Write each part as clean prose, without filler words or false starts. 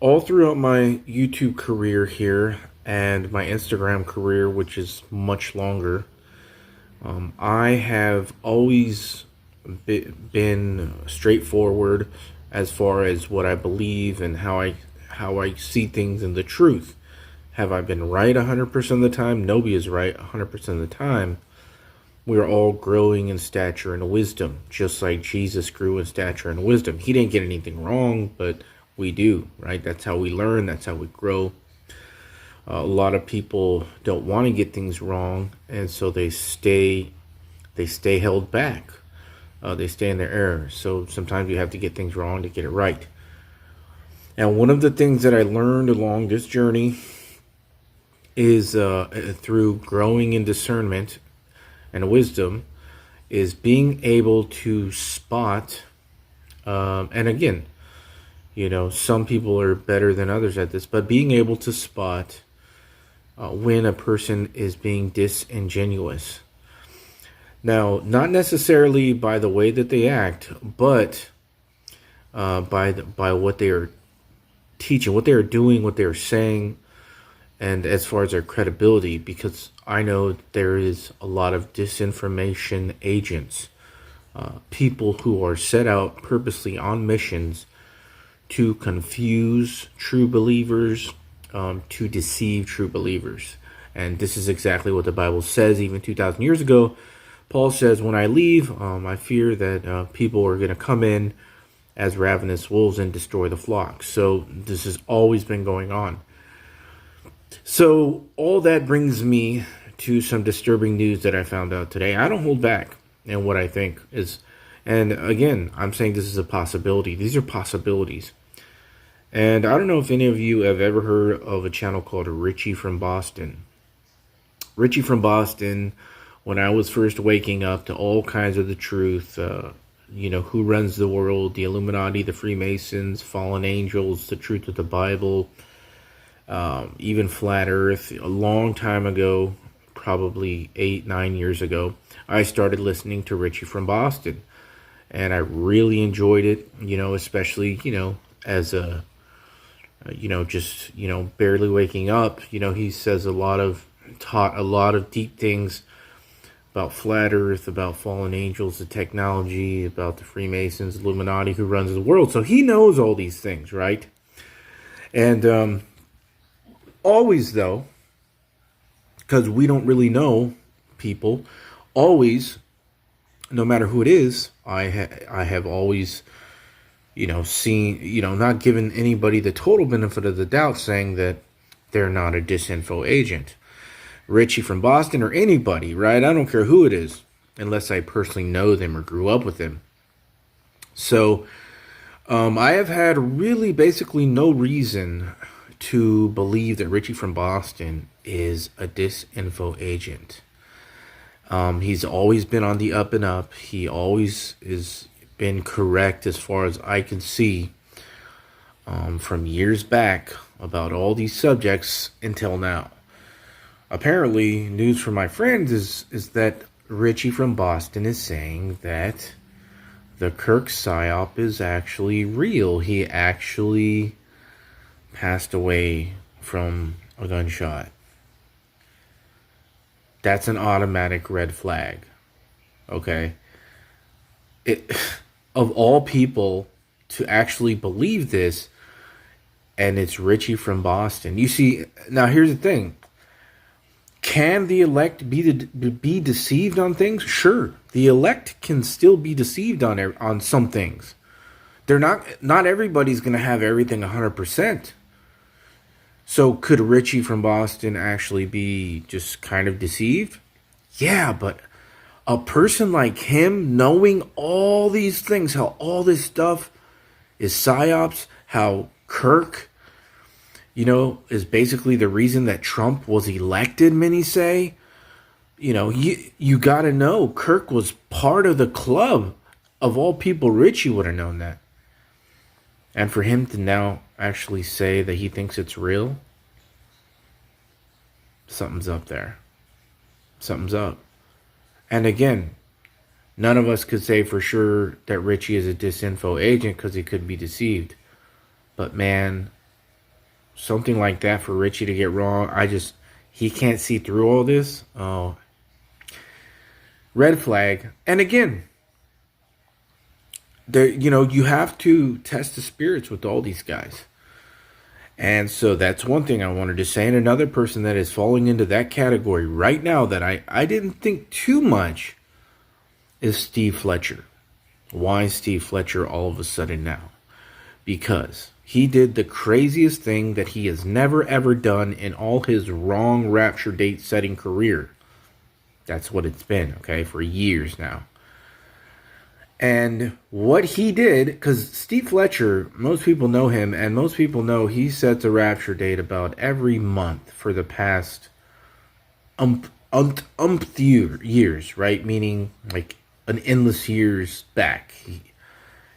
All throughout my YouTube career here and my Instagram career, which is much longer, I have always been straightforward as far as what I believe and how I see things and the truth. Have I been right 100% of the time? Nobody is right 100% of the time. We are all growing in stature and wisdom, just like Jesus grew in stature and wisdom. He didn't get anything wrong, but we do, right? That's how we learn. That's how we grow. A lot of people don't want to get things wrong, and so they stay held back. They stay in their error. So sometimes you have to get things wrong to get it right. And one of the things that I learned along this journey is through growing in discernment and wisdom is being able to spot. And again, some people are better than others at this, but being able to spot when a person is being disingenuous. Now, not necessarily by the way that they act, but by what they are teaching, what they are doing, what they are saying, and as far as their credibility, because I know there is a lot of disinformation agents, people who are set out purposely on missions to confuse true believers, to deceive true believers. And this is exactly what the Bible says. Even 2,000 years ago, Paul says, when I leave, I fear that people are going to come in as ravenous wolves and destroy the flock. So this has always been going on. So all that brings me to some disturbing news that I found out today. I don't hold back in what I think is, and again, I'm saying this is a possibility. These are possibilities. And I don't know if any of you have ever heard of a channel called Richie from Boston. Richie from Boston, when I was first waking up to all kinds of the truth, who runs the world, the Illuminati, the Freemasons, fallen angels, the truth of the Bible, even flat earth, a long time ago, probably 8-9 years ago, I started listening to Richie from Boston, and I really enjoyed it, especially, as a, barely waking up. He says taught a lot of deep things about flat earth, about fallen angels, the technology, about the Freemasons, Illuminati, who runs the world. So he knows all these things, right? And always, though, because we don't really know people, always, no matter who it is, I have always, seen, not given anybody the total benefit of the doubt, saying that they're not a disinfo agent. Richie from Boston or anybody, right? I don't care who it is, unless I personally know them or grew up with them. So I have had really basically no reason to believe that Richie from Boston is a disinfo agent. He's always been on the up and up. He always has been correct as far as I can see, from years back about all these subjects until now. Apparently, news from my friends is that Richie from Boston is saying that the Kirk psyop is actually real. He actually passed away from a gunshot. That's an automatic red flag. Okay? Of all people to actually believe this, and it's Richie from Boston. You see, now here's the thing. Can the elect be deceived on things? Sure, the elect can still be deceived on some things. They're not everybody's going to have everything 100%. So could Richie from Boston actually be just kind of deceived? Yeah, but a person like him knowing all these things, how all this stuff is psyops, how Kirk is basically the reason that Trump was elected, many say. You got to know Kirk was part of the club. Of all people, Richie would have known that. And for him to now actually say that he thinks it's real, something's up there. Something's up. And again, none of us could say for sure that Richie is a disinfo agent because he could be deceived. But man, something like that for Richie to get wrong. He can't see through all this. Oh, red flag. And again, you have to test the spirits with all these guys. And so that's one thing I wanted to say. And another person that is falling into that category right now that I didn't think too much is Steve Fletcher. Why Steve Fletcher all of a sudden now? Because he did the craziest thing that he has never ever done in all his wrong rapture date setting career. That's what it's been, okay, for years now. And what he did, because Steve Fletcher, most people know him, and most people know he sets a rapture date about every month for the past years, right? Meaning like an endless years back.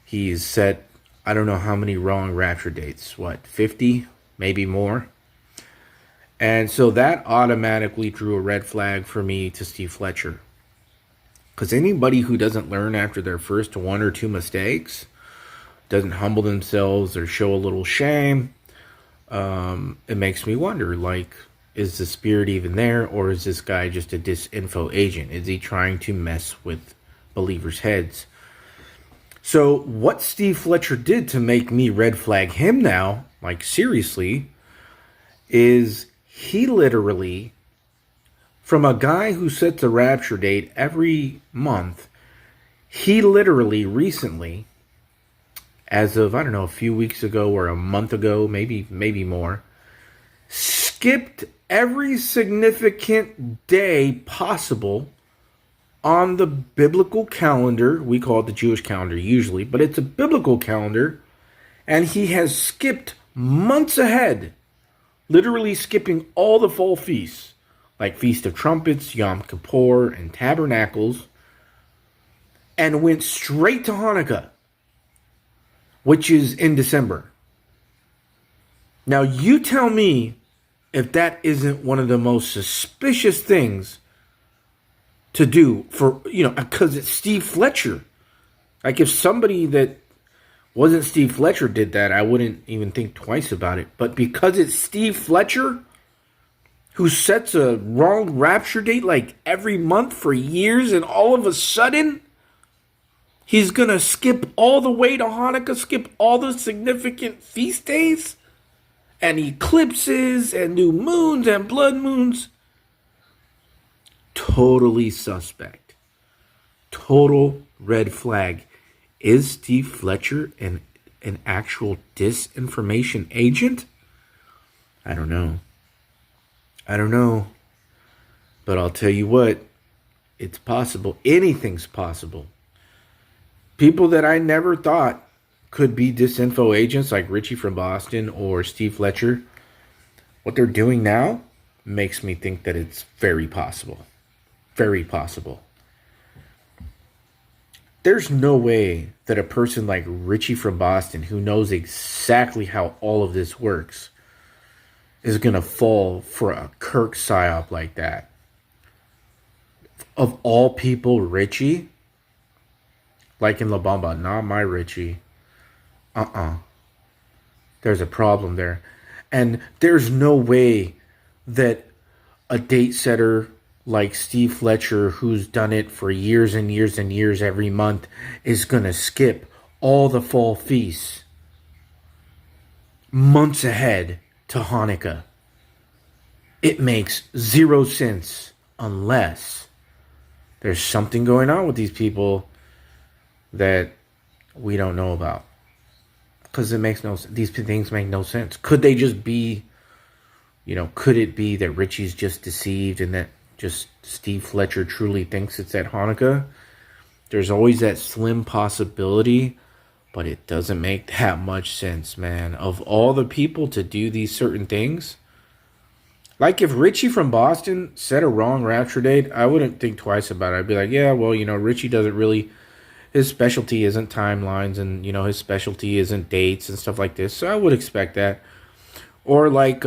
He's set, I don't know how many wrong rapture dates, 50, maybe more. And so that automatically drew a red flag for me to Steve Fletcher. Because anybody who doesn't learn after their first one or two mistakes, doesn't humble themselves or show a little shame, it makes me wonder, like, is the spirit even there, or is this guy just a disinfo agent? Is he trying to mess with believers' heads? So what Steve Fletcher did to make me red flag him now, like seriously, is he literally, from a guy who sets a rapture date every month, he literally recently, as of, I don't know, a few weeks ago or a month ago, maybe more, skipped every significant day possible on the biblical calendar. We call it the Jewish calendar usually, but it's a biblical calendar, and he has skipped months ahead, literally skipping all the fall feasts, like Feast of Trumpets, Yom Kippur, and Tabernacles, and went straight to Hanukkah, which is in December. Now, you tell me if that isn't one of the most suspicious things to do for, because it's Steve Fletcher. Like, if somebody that wasn't Steve Fletcher did that, I wouldn't even think twice about it. But because it's Steve Fletcher, who sets a wrong rapture date like every month for years, and all of a sudden, he's going to skip all the way to Hanukkah, skip all the significant feast days, and eclipses, and new moons, and blood moons. Totally suspect. Total red flag. Is Steve Fletcher an actual disinformation agent? I don't know. But I'll tell you what, it's possible. Anything's possible. People that I never thought could be disinfo agents, like Richie from Boston or Steve Fletcher, what they're doing now makes me think that it's very possible. Very possible. There's no way that a person like Richie from Boston, who knows exactly how all of this works, is going to fall for a Kirk psyop like that. Of all people, Richie, like in La Bamba, not my Richie. There's a problem there. And there's no way that a date setter like Steve Fletcher, who's done it for years and years and years every month, is going to skip all the fall feasts months ahead to Hanukkah. It makes zero sense unless there's something going on with these people that we don't know about. Because it makes no sense. These things make no sense. Could they just be, could it be that Richie's just deceived and that just Steve Fletcher truly thinks it's at Hanukkah? There's always that slim possibility, but it doesn't make that much sense, man. Of all the people to do these certain things, like if Richie from Boston set a wrong rapture date, I wouldn't think twice about it. I'd be like, yeah, well, Richie doesn't really, his specialty isn't timelines, and, his specialty isn't dates and stuff like this. So I would expect that. Or like,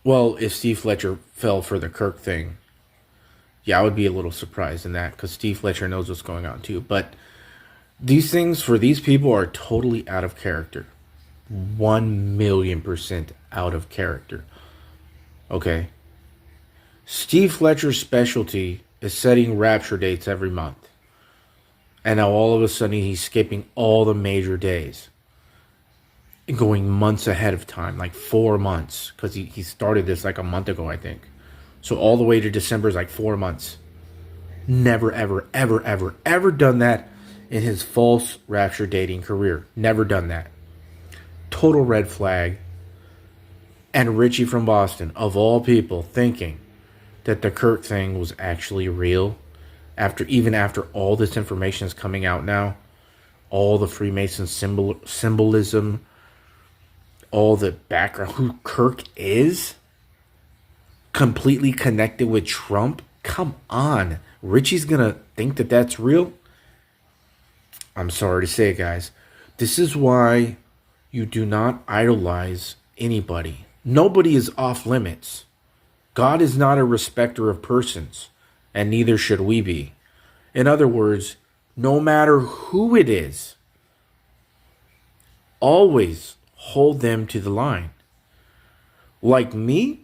well, if Steve Fletcher fell for the Kirk thing, yeah, I would be a little surprised in that, because Steve Fletcher knows what's going on too. But these things for these people are totally out of character. 1,000,000% out of character. Okay. Steve Fletcher's specialty is setting rapture dates every month. And now all of a sudden he's skipping all the major days. Going months ahead of time, like 4 months. Because he started this like a month ago, I think. So all the way to December is like 4 months. Never, ever, ever, ever, ever done that in his false rapture dating career. Never done that. Total red flag. And Richie from Boston, of all people, thinking that the Kirk thing was actually real. After all this information is coming out now. All the Freemason symbolism. All the background. Who Kirk is. Completely connected with Trump. Come on. Richie's going to think that that's real? I'm sorry to say, guys. This is why you do not idolize anybody. Nobody is off limits. God is not a respecter of persons, and neither should we be. In other words, no matter who it is, always hold them to the line. Like me,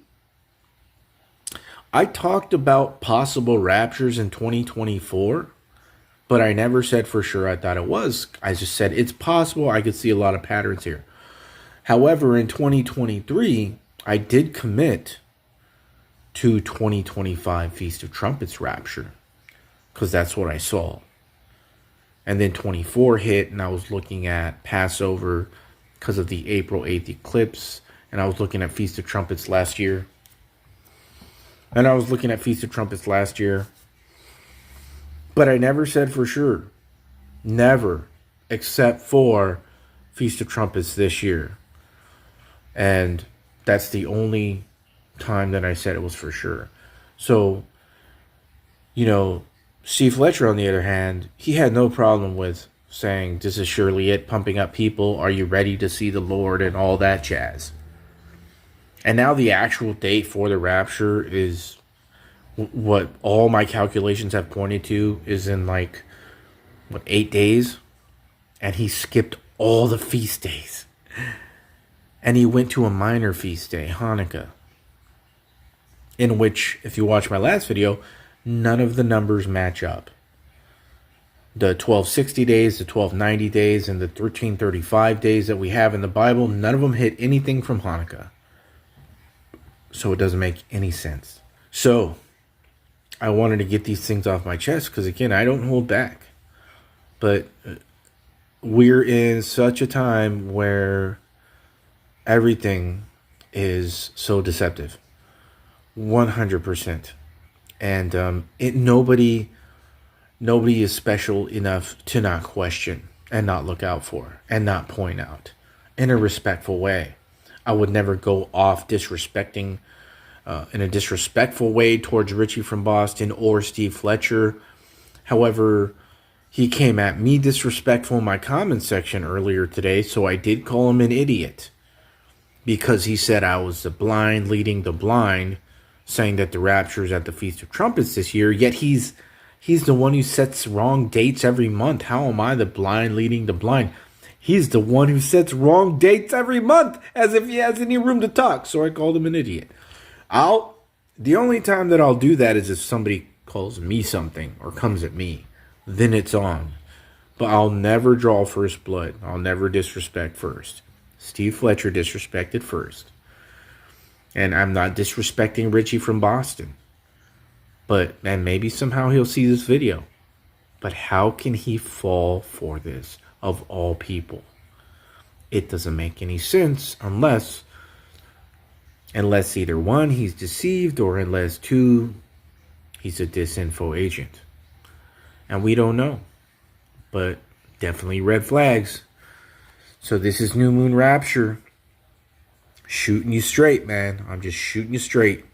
I talked about possible raptures in 2024, but I never said for sure I thought it was. I just said it's possible. I could see a lot of patterns here. However, in 2023, I did commit to 2025 Feast of Trumpets rapture because that's what I saw. And then 24 hit, and I was looking at Passover because of the April 8th eclipse, and I was looking at Feast of Trumpets last year. But I never said for sure. Never. Except for Feast of Trumpets this year. And that's the only time that I said it was for sure. So, Steve Fletcher, on the other hand, he had no problem with saying, this is surely it, pumping up people. Are you ready to see the Lord and all that jazz? And now the actual date for the rapture is what all my calculations have pointed to is in 8 days. And he skipped all the feast days. And he went to a minor feast day, Hanukkah. In which, if you watch my last video, none of the numbers match up. The 1260 days, the 1290 days, and the 1335 days that we have in the Bible, none of them hit anything from Hanukkah. So it doesn't make any sense. So I wanted to get these things off my chest because, again, I don't hold back. But we're in such a time where everything is so deceptive. 100%. And nobody is special enough to not question and not look out for and not point out in a respectful way. I would never go off disrespecting in a disrespectful way towards Richie from Boston or Steve Fletcher. However, he came at me disrespectful in my comment section earlier today, so I did call him an idiot because he said I was the blind leading the blind, saying that the rapture is at the Feast of Trumpets this year, yet he's the one who sets wrong dates every month. How am I the blind leading the blind? He's the one who sets wrong dates every month, as if he has any room to talk. So I called him an idiot. The only time that I'll do that is if somebody calls me something or comes at me. Then it's on. But I'll never draw first blood. I'll never disrespect first. Steve Fletcher disrespected first. And I'm not disrespecting Richie from Boston. And maybe somehow he'll see this video. But how can he fall for this, of all people? It doesn't make any sense unless either one, he's deceived, or unless two, he's a disinfo agent. And we don't know. But definitely red flags. So this is New Moon Rapture. Shooting you straight, man. I'm just shooting you straight.